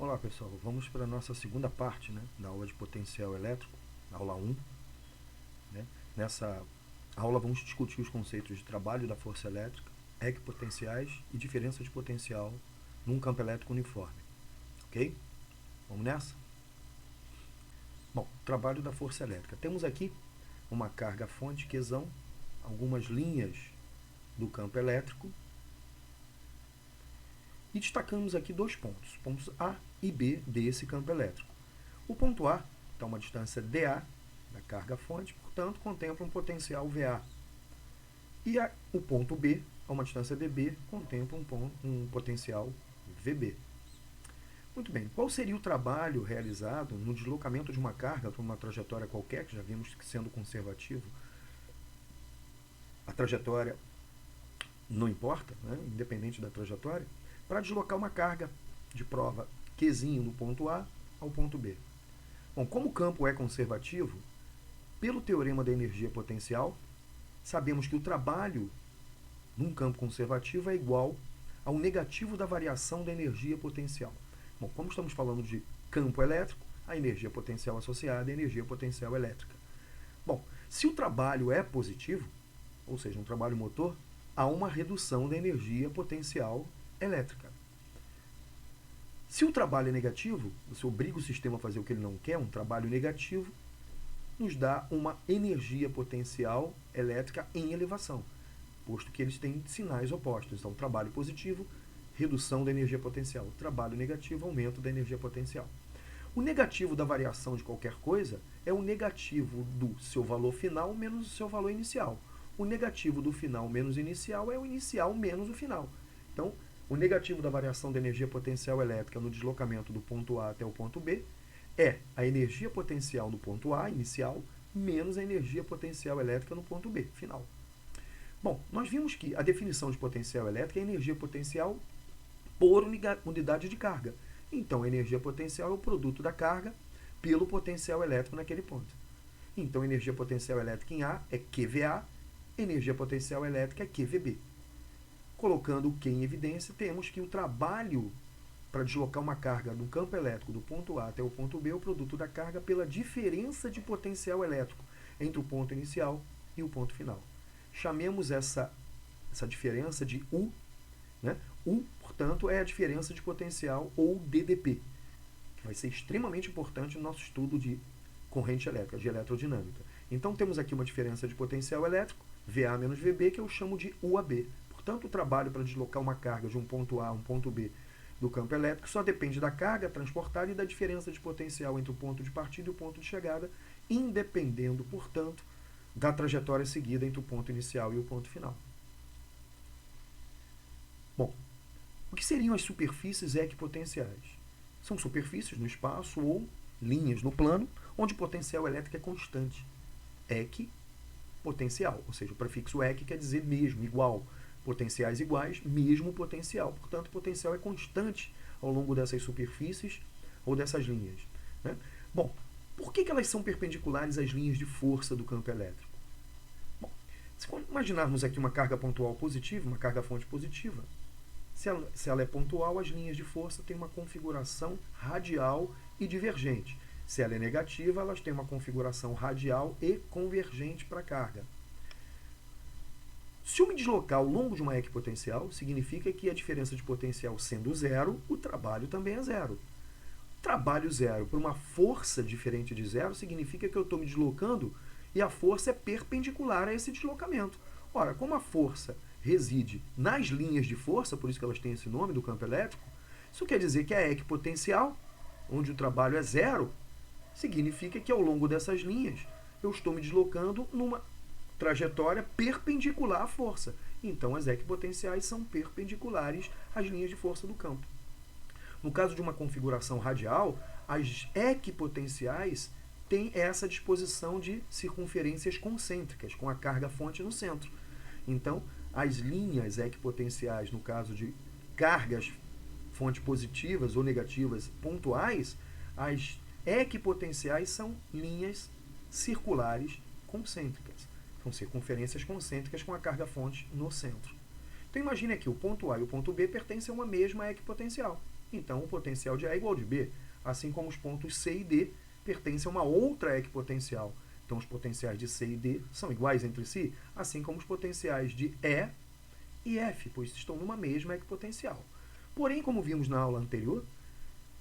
Olá pessoal, vamos para a nossa segunda parte, da aula de potencial elétrico, aula 1. Nessa aula vamos discutir os conceitos de trabalho da força elétrica, equipotenciais e diferença de potencial num campo elétrico uniforme. Ok? Vamos nessa? Bom, trabalho da força elétrica. Temos aqui uma carga fonte Qzão, algumas linhas do campo elétrico, e destacamos aqui dois pontos A e B desse campo elétrico. O ponto A está a uma distância dA da carga fonte, portanto, contempla um potencial VA. E o ponto B, a uma distância dB, contempla um potencial VB. Muito bem, qual seria o trabalho realizado no deslocamento de uma carga por uma trajetória qualquer, que já vimos que sendo conservativo, a trajetória não importa, independente da trajetória, para deslocar uma carga de prova Qzinho no ponto A ao ponto B. Bom, como o campo é conservativo, pelo teorema da energia potencial, sabemos que o trabalho num campo conservativo é igual ao negativo da variação da energia potencial. Bom, como estamos falando de campo elétrico, a energia potencial associada é a energia potencial elétrica. Bom, se o trabalho é positivo, ou seja, um trabalho motor, há uma redução da energia potencial elétrica. Se o trabalho é negativo, você obriga o sistema a fazer o que ele não quer, um trabalho negativo, nos dá uma energia potencial elétrica em elevação, posto que eles têm sinais opostos. Então, trabalho positivo, redução da energia potencial. Trabalho negativo, aumento da energia potencial. O negativo da variação de qualquer coisa é o negativo do seu valor final menos o seu valor inicial. O negativo do final menos o inicial é o inicial menos o final. Então, o negativo da variação da energia potencial elétrica no deslocamento do ponto A até o ponto B é a energia potencial do ponto A, inicial, menos a energia potencial elétrica no ponto B, final. Bom, nós vimos que a definição de potencial elétrica é energia potencial por unidade de carga. Então, a energia potencial é o produto da carga pelo potencial elétrico naquele ponto. Então, a energia potencial elétrica em A é QVA, energia potencial elétrica é QVB. Colocando o Q em evidência, temos que o trabalho para deslocar uma carga do campo elétrico do ponto A até o ponto B é o produto da carga pela diferença de potencial elétrico entre o ponto inicial e o ponto final. Chamemos essa diferença de U. U, portanto, é a diferença de potencial, ou DDP, que vai ser extremamente importante no nosso estudo de corrente elétrica, de eletrodinâmica. Então, temos aqui uma diferença de potencial elétrico, VA menos VB, que eu chamo de UAB. Portanto, o trabalho para deslocar uma carga de um ponto A a um ponto B do campo elétrico só depende da carga transportada e da diferença de potencial entre o ponto de partida e o ponto de chegada, independendo, portanto, da trajetória seguida entre o ponto inicial e o ponto final. Bom, o que seriam as superfícies equipotenciais? São superfícies no espaço ou linhas no plano, onde o potencial elétrico é constante. Equipotencial, ou seja, o prefixo equi quer dizer mesmo, igual. Potenciais iguais, mesmo potencial. Portanto, o potencial é constante ao longo dessas superfícies ou dessas linhas. Bom, por que elas são perpendiculares às linhas de força do campo elétrico? Bom, se imaginarmos aqui uma carga pontual positiva, uma carga fonte positiva, se ela é pontual, as linhas de força têm uma configuração radial e divergente. Se ela é negativa, elas têm uma configuração radial e convergente para a carga. Se eu me deslocar ao longo de uma equipotencial, significa que a diferença de potencial sendo zero, o trabalho também é zero. Trabalho zero por uma força diferente de zero significa que eu estou me deslocando e a força é perpendicular a esse deslocamento. Ora, como a força reside nas linhas de força, por isso que elas têm esse nome do campo elétrico, isso quer dizer que a equipotencial, onde o trabalho é zero, significa que ao longo dessas linhas eu estou me deslocando numa trajetória perpendicular à força. Então, as equipotenciais são perpendiculares às linhas de força do campo. No caso de uma configuração radial, as equipotenciais têm essa disposição de circunferências concêntricas, com a carga fonte no centro. Então, as linhas equipotenciais, no caso de cargas fonte positivas ou negativas pontuais, as equipotenciais são linhas circulares concêntricas. São circunferências concêntricas com a carga-fonte no centro. Então, imagine aqui, o ponto A e o ponto B pertencem a uma mesma equipotencial. então o potencial de A é igual ao de B, assim como os pontos C e D pertencem a uma outra equipotencial. Então, os potenciais de C e D são iguais entre si, assim como os potenciais de E e F, pois estão numa mesma equipotencial. Porém, como vimos na aula anterior,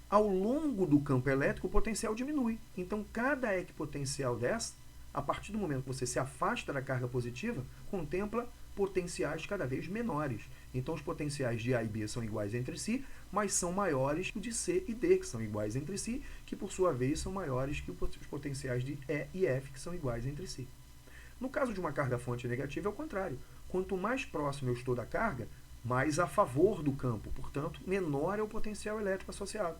ao longo do campo elétrico o potencial diminui. Então, cada equipotencial dessa, a partir do momento que você se afasta da carga positiva, contempla potenciais cada vez menores. Então, os potenciais de A e B são iguais entre si, mas são maiores que o de C e D, que são iguais entre si, que por sua vez são maiores que os potenciais de E e F, que são iguais entre si. No caso de uma carga-fonte negativa, é o contrário. Quanto mais próximo eu estou da carga, mais a favor do campo, portanto, menor é o potencial elétrico associado.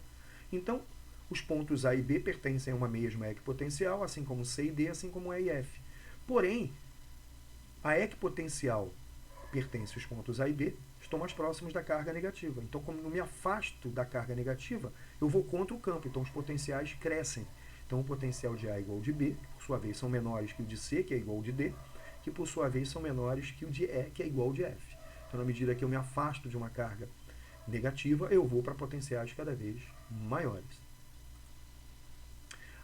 Então, os pontos A e B pertencem a uma mesma equipotencial, assim como C e D, assim como E e F. Porém, a equipotencial pertence aos pontos A e B, estão mais próximos da carga negativa. Então, como eu me afasto da carga negativa, eu vou contra o campo, então os potenciais crescem. Então, o potencial de A é igual ao de B, que por sua vez são menores que o de C, que é igual ao de D, que por sua vez são menores que o de E, que é igual ao de F. Então, na medida que eu me afasto de uma carga negativa, eu vou para potenciais cada vez maiores.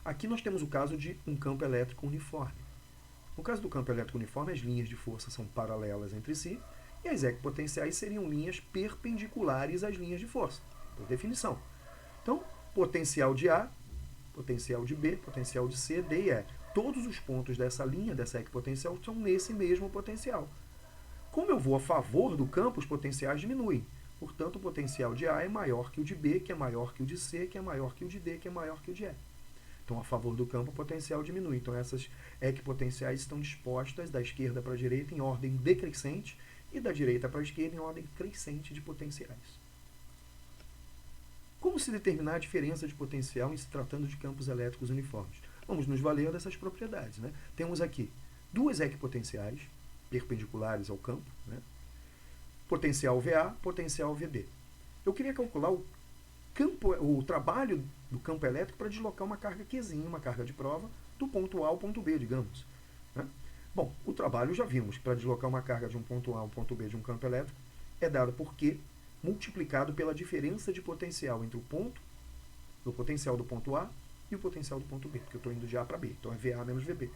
Aqui nós temos o caso de um campo elétrico uniforme. No caso do campo elétrico uniforme, as linhas de força são paralelas entre si e as equipotenciais seriam linhas perpendiculares às linhas de força, por definição. Então, potencial de A, potencial de B, potencial de C, D e E. Todos os pontos dessa linha, dessa equipotencial, estão nesse mesmo potencial. Como eu vou a favor do campo, os potenciais diminuem. Portanto, o potencial de A é maior que o de B, que é maior que o de C, que é maior que o de D, que é maior que o de E. Então, a favor do campo, o potencial diminui. Então, essas equipotenciais estão dispostas da esquerda para a direita em ordem decrescente e da direita para a esquerda em ordem crescente de potenciais. Como se determinar a diferença de potencial em se tratando de campos elétricos uniformes? Vamos nos valer dessas propriedades. Né? Temos aqui duas equipotenciais perpendiculares ao campo, né? Potencial VA, potencial VB. Eu queria calcular o trabalho do campo elétrico para deslocar uma carga Qzinha, uma carga de prova, do ponto A ao ponto B, digamos. Né? Bom, o trabalho já vimos, para deslocar uma carga de um ponto A ao ponto B de um campo elétrico, é dado por Q multiplicado pela diferença de potencial entre o potencial do ponto A e o potencial do ponto B, porque eu estou indo de A para B, então é VA menos VB.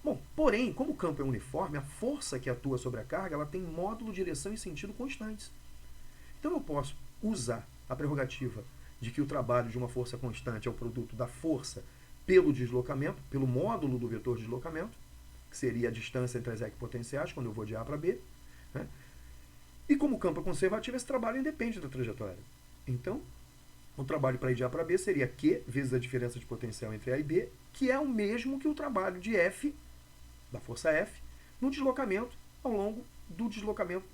Bom, porém, como o campo é uniforme, a força que atua sobre a carga ela tem módulo, direção e sentido constantes. Então eu posso usar a prerrogativa de que o trabalho de uma força constante é o produto da força pelo deslocamento, pelo módulo do vetor de deslocamento, que seria a distância entre as equipotenciais, quando eu vou de A para B. Né? E como o campo é conservativo, esse trabalho independe da trajetória. Então, o trabalho para ir de A para B seria Q vezes a diferença de potencial entre A e B, que é o mesmo que o trabalho de F, da força F, no deslocamento ao longo do deslocamento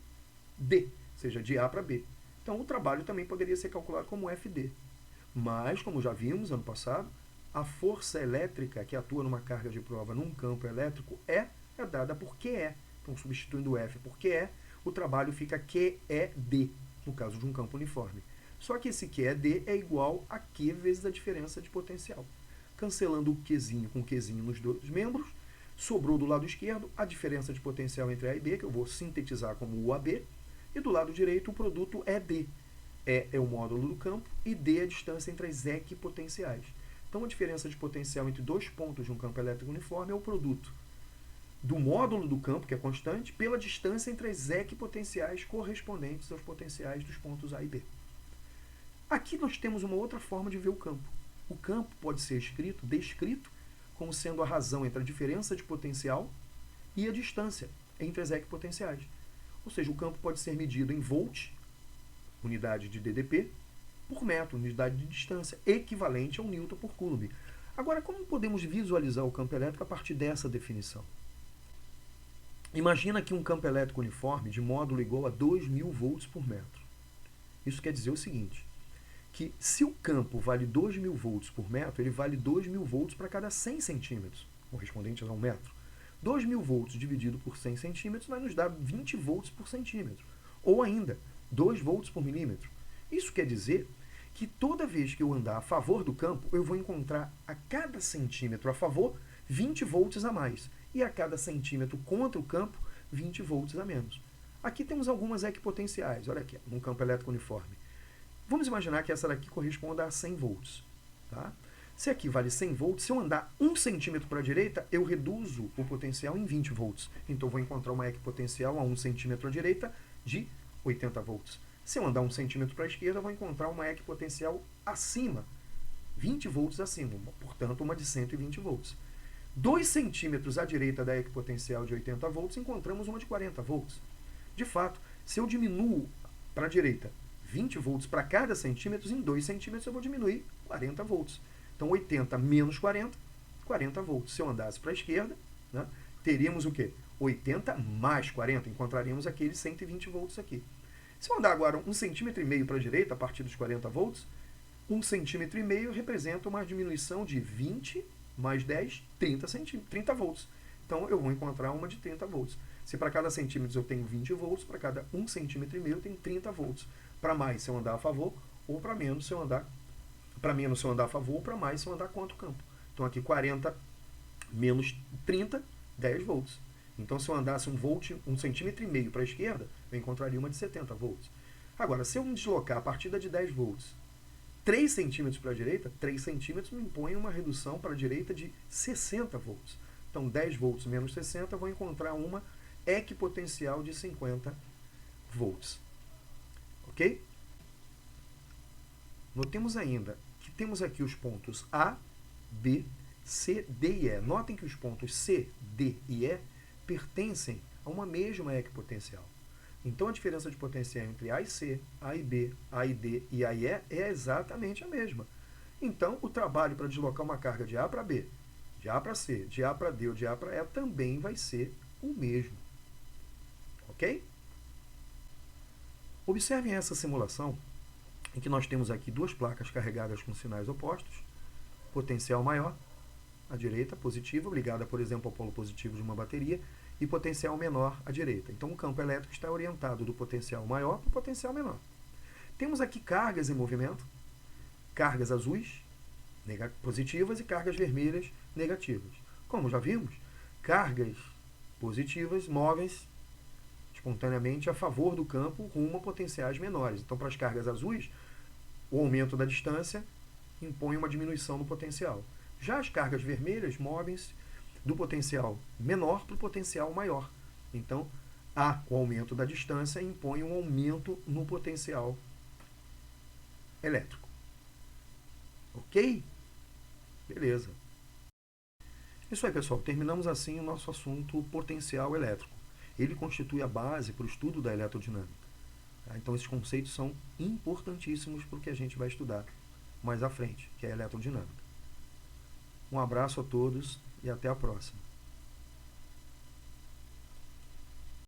D, ou seja, de A para B. Então, o trabalho também poderia ser calculado como FD. Mas, como já vimos ano passado, a força elétrica que atua numa carga de prova num campo elétrico é dada por QE. Então, substituindo F por QE, o trabalho fica QED, no caso de um campo uniforme. Só que esse QED é igual a Q vezes a diferença de potencial. Cancelando o Qzinho com o Qzinho nos dois membros, sobrou do lado esquerdo a diferença de potencial entre A e B, que eu vou sintetizar como UAB, e do lado direito o produto ED. E é o módulo do campo e D é a distância entre as equipotenciais. Então, a diferença de potencial entre dois pontos de um campo elétrico uniforme é o produto do módulo do campo, que é constante, pela distância entre as equipotenciais correspondentes aos potenciais dos pontos A e B. Aqui nós temos uma outra forma de ver o campo. O campo pode ser descrito como sendo a razão entre a diferença de potencial e a distância entre as equipotenciais. Ou seja, o campo pode ser medido em volts, unidade de DDP, por metro, unidade de distância, equivalente ao Newton por Coulomb. Agora, como podemos visualizar o campo elétrico a partir dessa definição? Imagina aqui um campo elétrico uniforme de módulo igual a 2.000 volts por metro. Isso quer dizer o seguinte, que se o campo vale 2.000 volts por metro, ele vale 2.000 volts para cada 100 centímetros, correspondente a 1 metro. 2.000 volts dividido por 100 centímetros vai nos dar 20 volts por centímetro. Ou ainda, 2 volts por milímetro. Isso quer dizer que toda vez que eu andar a favor do campo, eu vou encontrar a cada centímetro a favor 20 volts a mais. E a cada centímetro contra o campo, 20 volts a menos. Aqui temos algumas equipotenciais. Olha aqui, num campo elétrico uniforme. Vamos imaginar que essa daqui corresponda a 100 volts. Tá? Se aqui vale 100 volts, se eu andar 1 centímetro para a direita, eu reduzo o potencial em 20 volts. Então, eu vou encontrar uma equipotencial a 1 centímetro à direita de 80 volts. Se eu andar 1 centímetro para a esquerda, eu vou encontrar uma equipotencial acima, 20 volts acima, portanto, uma de 120 volts. 2 centímetros à direita da equipotencial de 80 volts, encontramos uma de 40 volts. De fato, se eu diminuo para a direita 20 volts para cada centímetro, em 2 centímetros eu vou diminuir 40 volts. Então, 80 menos 40, 40 volts. Se eu andasse para a esquerda, né, teríamos o quê? 80 mais 40, encontraríamos aqueles 120 volts aqui. Se eu andar agora 1,5 cm para a direita, a partir dos 40 volts, 1,5 cm representa uma diminuição de 20 mais 10, 30 volts. Então, eu vou encontrar uma de 30 volts. Se para cada centímetro eu tenho 20 volts, para cada 1,5 cm eu tenho 30 volts. Para mais, se eu andar a favor, ou para menos, se eu andar... Para menos, se eu andar a favor, ou para mais, se eu andar contra o campo. Então, aqui 40 menos 30, 10 volts. Então, se eu andasse 1,5 cm para a esquerda, eu encontraria uma de 70 volts. Agora, se eu me deslocar a partir de 10 volts, 3 centímetros para a direita, 3 centímetros me impõe uma redução para a direita de 60 volts. Então, 10 volts menos 60, eu vou encontrar uma equipotencial de 50 volts. Ok? Notemos ainda que temos aqui os pontos A, B, C, D e E. Notem que os pontos C, D e E pertencem a uma mesma equipotencial. Então, a diferença de potencial entre A e C, A e B, A e D e A e E é exatamente a mesma. Então, o trabalho para deslocar uma carga de A para B, de A para C, de A para D ou de A para E também vai ser o mesmo. Ok? Observem essa simulação em que nós temos aqui duas placas carregadas com sinais opostos, potencial maior, à direita, positiva, ligada, por exemplo, ao polo positivo de uma bateria, e potencial menor à direita. Então, o campo elétrico está orientado do potencial maior para o potencial menor. Temos aqui cargas em movimento, cargas azuis, positivas, e cargas vermelhas, negativas. Como já vimos, cargas positivas movem-se espontaneamente a favor do campo rumo a potenciais menores. Então, para as cargas azuis, o aumento da distância impõe uma diminuição no potencial. Já as cargas vermelhas movem-se do potencial menor para o potencial maior. Então, o aumento da distância impõe um aumento no potencial elétrico. Ok? Beleza. Isso aí, pessoal. Terminamos assim o nosso assunto potencial elétrico. Ele constitui a base para o estudo da eletrodinâmica. Então, esses conceitos são importantíssimos para o que a gente vai estudar mais à frente, que é a eletrodinâmica. Um abraço a todos e até a próxima.